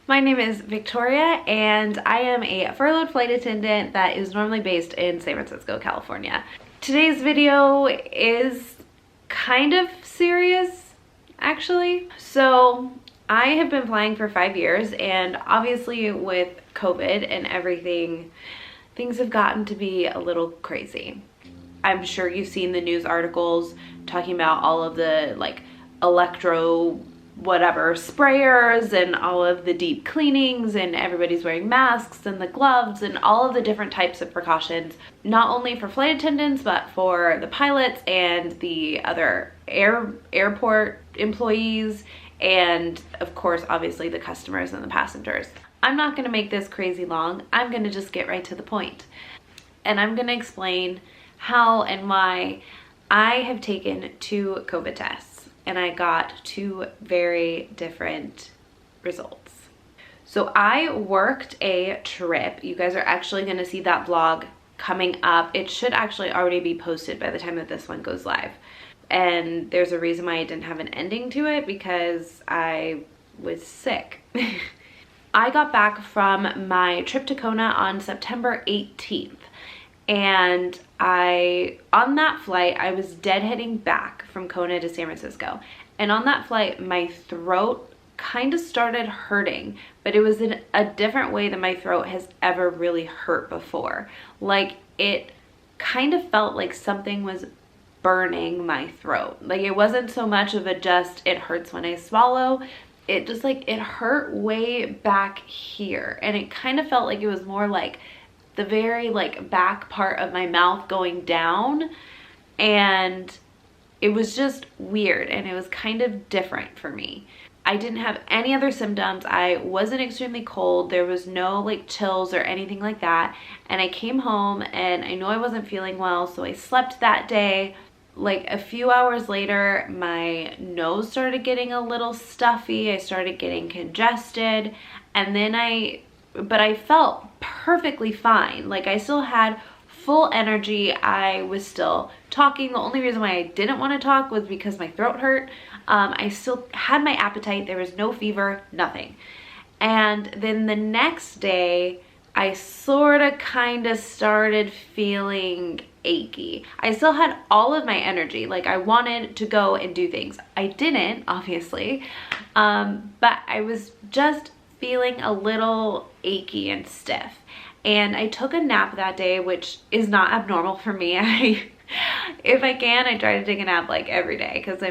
My name is Victoria and I am a furloughed flight attendant that is normally based in San Francisco, California. Today's video is kind of serious, actually. So I have been flying for 5 years, and obviously with COVID and everything, things have gotten to be a little crazy. I'm sure you've seen the news articles talking about all of the electro whatever sprayers and all of the deep cleanings, and everybody's wearing masks and the gloves and all of the different types of precautions, not only for flight attendants but for the pilots and the other airport employees, and of course obviously the customers and the passengers. I'm not going to make this crazy long. I'm going to just get right to the point, and I'm going to explain how and why I have taken 2 COVID tests. And I got 2 very different results. So I worked a trip. You guys are actually going to see that vlog coming up. It should actually already be posted by the time that this one goes live. And there's a reason why I didn't have an ending to it, because I was sick. I got back from my trip to Kona on September 18th. And on that flight, I was deadheading back from Kona to San Francisco. And on that flight, my throat kind of started hurting, but it was in a different way than my throat has ever really hurt before. Like, it kind of felt like something was burning my throat. Like, it wasn't so much of a just, it hurts when I swallow. It just it hurt way back here. And it kind of felt like it was more like the very back part of my mouth going down, and it was just weird, and it was kind of different for me. I didn't have any other symptoms. I wasn't extremely cold. There was no chills or anything like that. And I came home and I know I wasn't feeling well, so I slept that day. A few hours later, my nose started getting a little stuffy. I started getting congested, and then but I felt perfectly fine. I still had full energy. I was still talking. The only reason why I didn't want to talk was because my throat hurt. I still had my appetite. There was no fever, nothing. And then the next day, I kind of started feeling achy. I still had all of my energy. I wanted to go and do things. I didn't, obviously, but I was just feeling a little achy and stiff. And I took a nap that day, which is not abnormal for me. If I can, I try to take a nap every day, because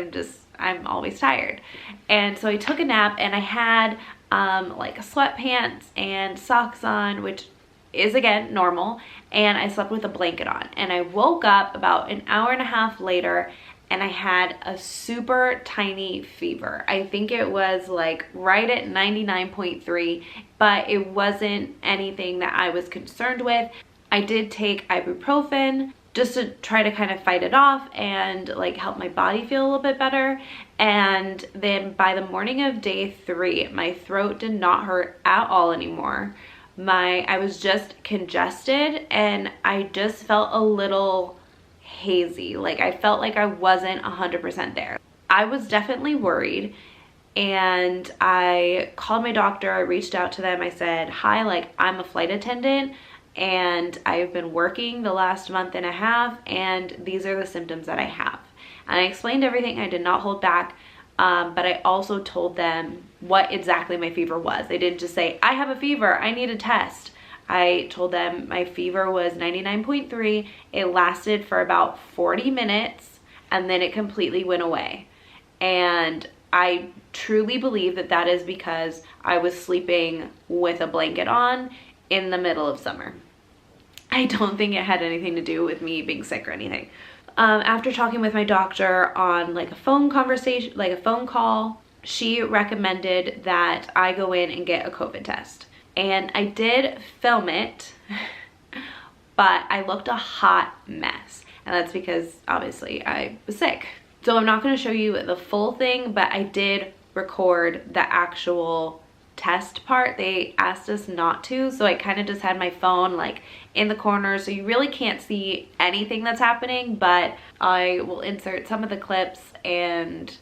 I'm always tired. And so I took a nap, and I had sweatpants and socks on, which is again normal, and I slept with a blanket on. And I woke up about an hour and a half later, and I had a super tiny fever. I think it was right at 99.3, but it wasn't anything that I was concerned with. I did take ibuprofen just to try to kind of fight it off and help my body feel a little bit better. And then by the morning of day 3, my throat did not hurt at all anymore. I was just congested, and I just felt a little hazy. I felt like I wasn't 100% there. I was definitely worried, and I called my doctor. I reached out to them. I said, hi, I'm a flight attendant, and I've been working the last month and a half, and these are the symptoms that I have. And I explained everything. I did not hold back, but I also told them what exactly my fever was. I didn't just say, I have a fever, I need a test. I told them my fever was 99.3. It lasted for about 40 minutes, and then it completely went away. And I truly believe that that is because I was sleeping with a blanket on in the middle of summer. I don't think it had anything to do with me being sick or anything. After talking with my doctor on a phone conversation, a phone call, she recommended that I go in and get a COVID test. And I did film it, but I looked a hot mess. And that's because obviously I was sick. So I'm not going to show you the full thing, but I did record the actual test part. They asked us not to, so I kind of just had my phone in the corner, so you really can't see anything that's happening, but I will insert some of the clips and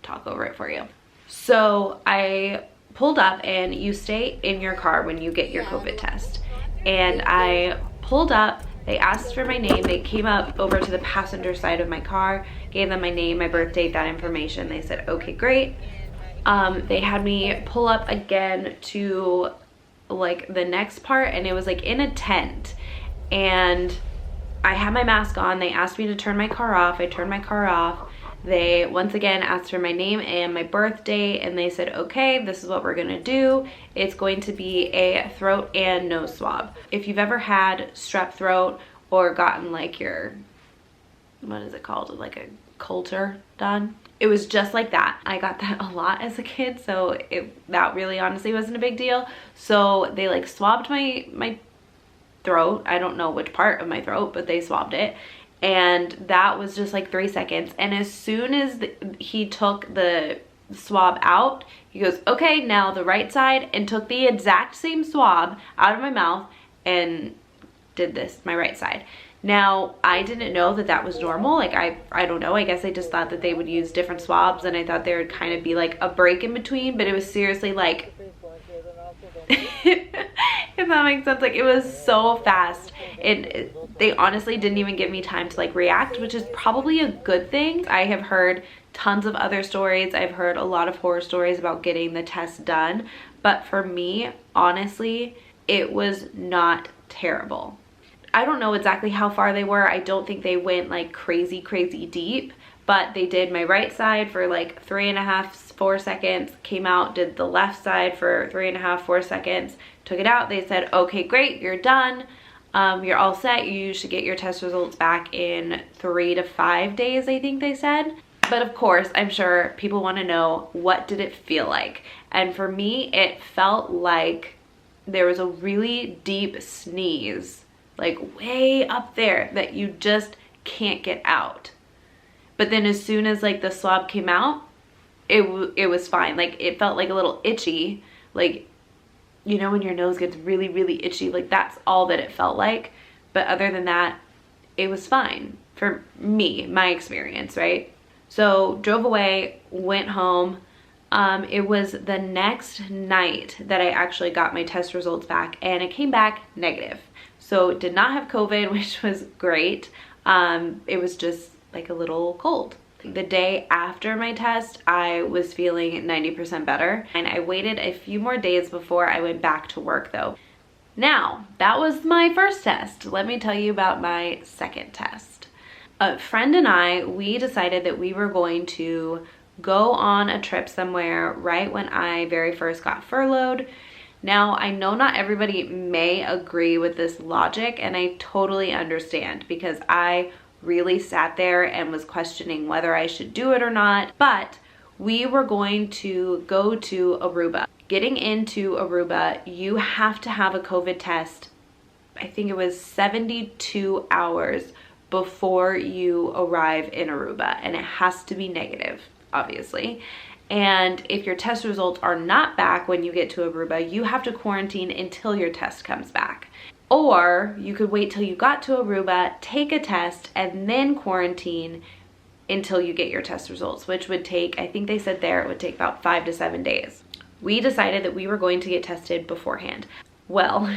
talk over it for you. So I pulled up, and you stay in your car when you get your COVID test. And I pulled up, they asked for my name, they came up over to the passenger side of my car, gave them my name, my birth date, that information. They said, okay, great. They had me pull up again to like the next part, and it was like in a tent, and I had my mask on. They asked me to turn my car off. I turned my car off. They once again asked for my name and my birth date, and they said, okay, this is what we're gonna do. It's going to be a throat and nose swab. If you've ever had strep throat or gotten like your, what is it called, like a Coulter done, it was just like that. I got that a lot as a kid, so that really honestly wasn't a big deal. So they like swabbed my throat. I don't know which part of my throat, but they swabbed it. And that was just like 3 seconds. And as soon as he took the swab out, he goes, okay, now the right side, and took the exact same swab out of my mouth and did this, my right side. Now, I didn't know that that was normal. Like, I don't know. I guess I just thought that they would use different swabs, and I thought there would kind of be like a break in between, but it was seriously like, if that makes sense, like it was so fast. They honestly didn't even give me time to like react, which is probably a good thing. I have heard tons of other stories. I've heard a lot of horror stories about getting the test done, but for me, honestly, it was not terrible. I don't know exactly how far they were. I don't think they went like crazy deep, but they did my right side for like 3.5, 4 seconds, came out, did the left side for 3.5, 4 seconds, took it out. They said, okay, great, you're done. You're all set. You should get your test results back in 3 to 5 days, I think they said. But of course, I'm sure people want to know, what did it feel like? And for me, it felt like there was a really deep sneeze, like way up there, that you just can't get out. But then as soon as like the swab came out, it was fine. Like it felt like a little itchy, like, you know, when your nose gets really itchy, like that's all that it felt like. But other than that, it was fine for me, my experience, right? So drove away, went home. It was the next night that I actually got my test results back, and it came back negative. So did not have COVID, which was great. It was just like a little cold. The day after my test, I was feeling 90% better, and I waited a few more days before I went back to work though. Now, that was my first test. Let me tell you about my second test. A friend and I, we decided that we were going to go on a trip somewhere right when I very first got furloughed. Now, I know not everybody may agree with this logic, and I totally understand, because I really sat there and was questioning whether I should do it or not. But we were going to go to Aruba. Getting into Aruba, you have to have a COVID test. I think it was 72 hours before you arrive in Aruba, and it has to be negative, obviously. And if your test results are not back when you get to Aruba, you have to quarantine until your test comes back. Or you could wait till you got to Aruba, take a test, and then quarantine until you get your test results, which would take, I think they said there, it would take about 5 to 7 days. We decided that we were going to get tested beforehand. Well,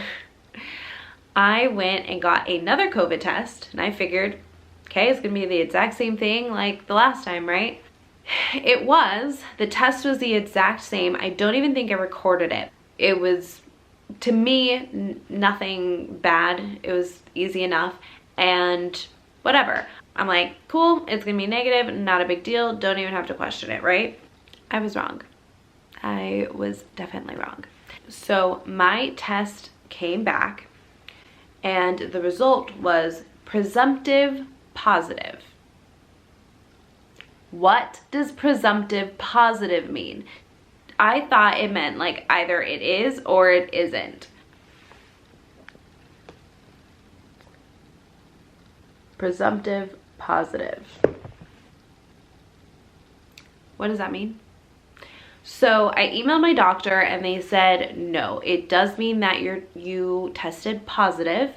I went and got another COVID test, and I figured, okay, it's gonna be the exact same thing like the last time, right? It was. The test was the exact same. I don't even think I recorded it. It was, to me, nothing bad. It was easy enough, and whatever. I'm like, cool, it's gonna be negative, not a big deal, don't even have to question it, right? I was wrong. I was definitely wrong. So my test came back, and the result was presumptive positive. What does presumptive positive mean? I thought it meant like either it is or it isn't. Presumptive positive. What does that mean? So I emailed my doctor, and they said, no, it does mean that you tested positive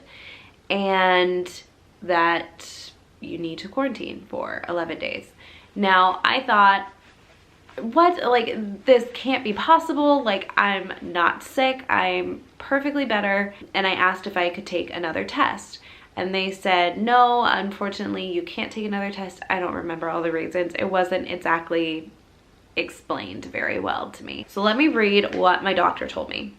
and that you need to quarantine for 11 days. Now, I thought, what, like, this can't be possible. Like, I'm not sick, I'm perfectly better. And I asked if I could take another test. And they said, no, unfortunately, you can't take another test. I don't remember all the reasons. It wasn't exactly explained very well to me. So let me read what my doctor told me.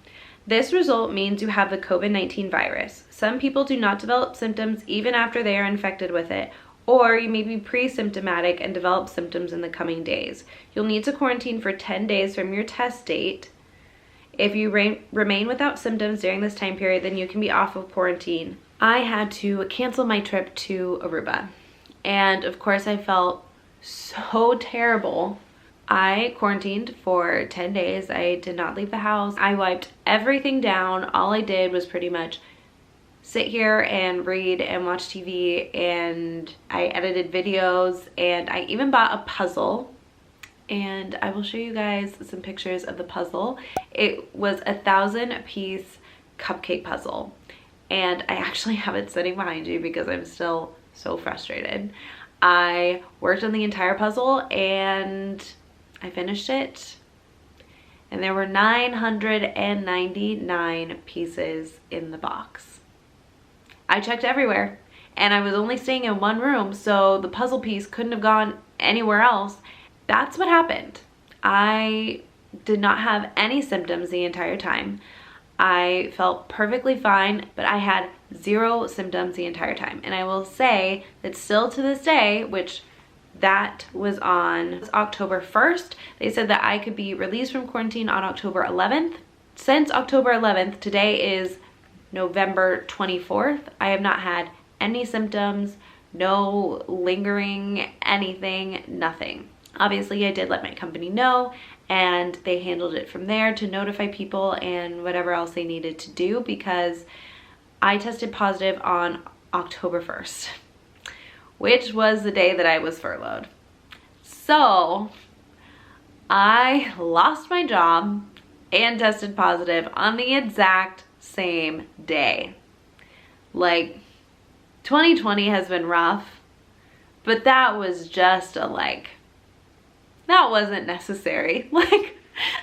This result means you have the COVID-19 virus. Some people do not develop symptoms even after they are infected with it, or you may be pre-symptomatic and develop symptoms in the coming days. You'll need to quarantine for 10 days from your test date. If you remain without symptoms during this time period, then you can be off of quarantine. I had to cancel my trip to Aruba. And of course I felt so terrible. I quarantined for 10 days. I did not leave the house. I wiped everything down. All I did was pretty much sit here and read and watch TV, and I edited videos, and I even bought a puzzle. And I will show you guys some pictures of the puzzle. It was a 1,000-piece cupcake puzzle. And I actually have it sitting behind you because I'm still so frustrated. I worked on the entire puzzle and I finished it. And there were 999 pieces in the box. I checked everywhere and I was only staying in one room, so the puzzle piece couldn't have gone anywhere else. That's what happened. I did not have any symptoms the entire time. I felt perfectly fine, but I had 0 symptoms the entire time. And I will say that still to this day, which that was on October 1st, they said that I could be released from quarantine on October 11th. Since October 11th, today is November 24th, I have not had any symptoms, no lingering anything, nothing. Obviously, I did let my company know, and they handled it from there to notify people and whatever else they needed to do, because I tested positive on October 1st, which was the day that I was furloughed. So I lost my job and tested positive on the exact same day. Like, 2020 has been rough, but that was just a that wasn't necessary. Like,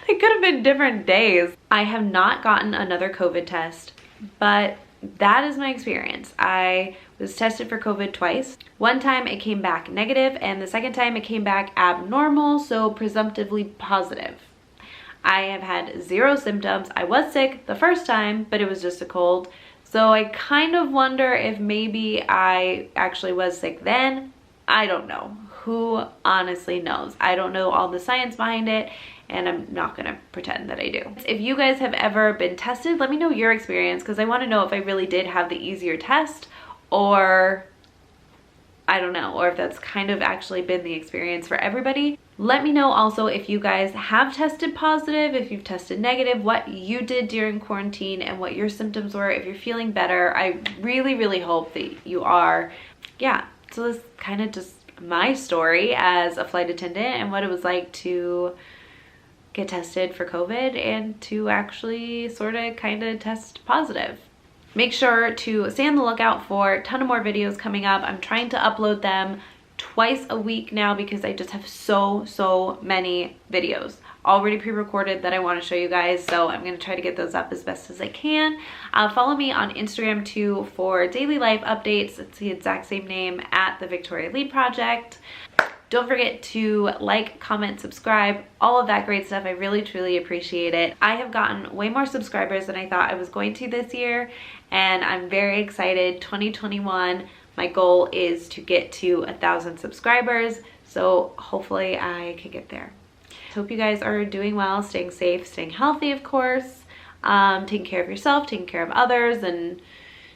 it could have been different days. I have not gotten another COVID test, but that is my experience. I was tested for COVID twice. One time it came back negative, and the second time it came back abnormal, so presumptively positive. I have had 0 symptoms. I was sick the first time, but it was just a cold. So I kind of wonder if maybe I actually was sick then. I don't know. Who honestly knows? I don't know all the science behind it, and I'm not gonna pretend that I do. If you guys have ever been tested, let me know your experience, because I want to know if I really did have the easier test, or I don't know, or if that's kind of actually been the experience for everybody. Let me know also if you guys have tested positive, if you've tested negative, what you did during quarantine and what your symptoms were, if you're feeling better. I really, really hope that you are. Yeah, so this is kind of just my story as a flight attendant and what it was like to get tested for COVID and to actually sort of kind of test positive. Make sure to stay on the lookout for a ton of more videos coming up. I'm trying to upload them twice a week now because I just have so many videos already pre-recorded that I want to show you guys, so I'm going to try to get those up as best as I can. Follow me on Instagram too for daily life updates. It's the exact same name, at the Victoria Lead Project. Don't forget to like, comment, subscribe, all of that great stuff. I really truly appreciate it. I have gotten way more subscribers than I thought I was going to this year, and I'm very excited. 2021, my goal is to get to 1,000 subscribers, so hopefully I can get there. Hope you guys are doing well, staying safe, staying healthy, of course, taking care of yourself, taking care of others, and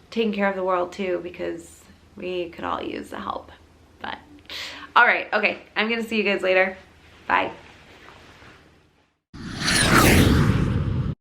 taking care of the world too, because we could all use the help. But all right, okay, I'm gonna see you guys later. Bye.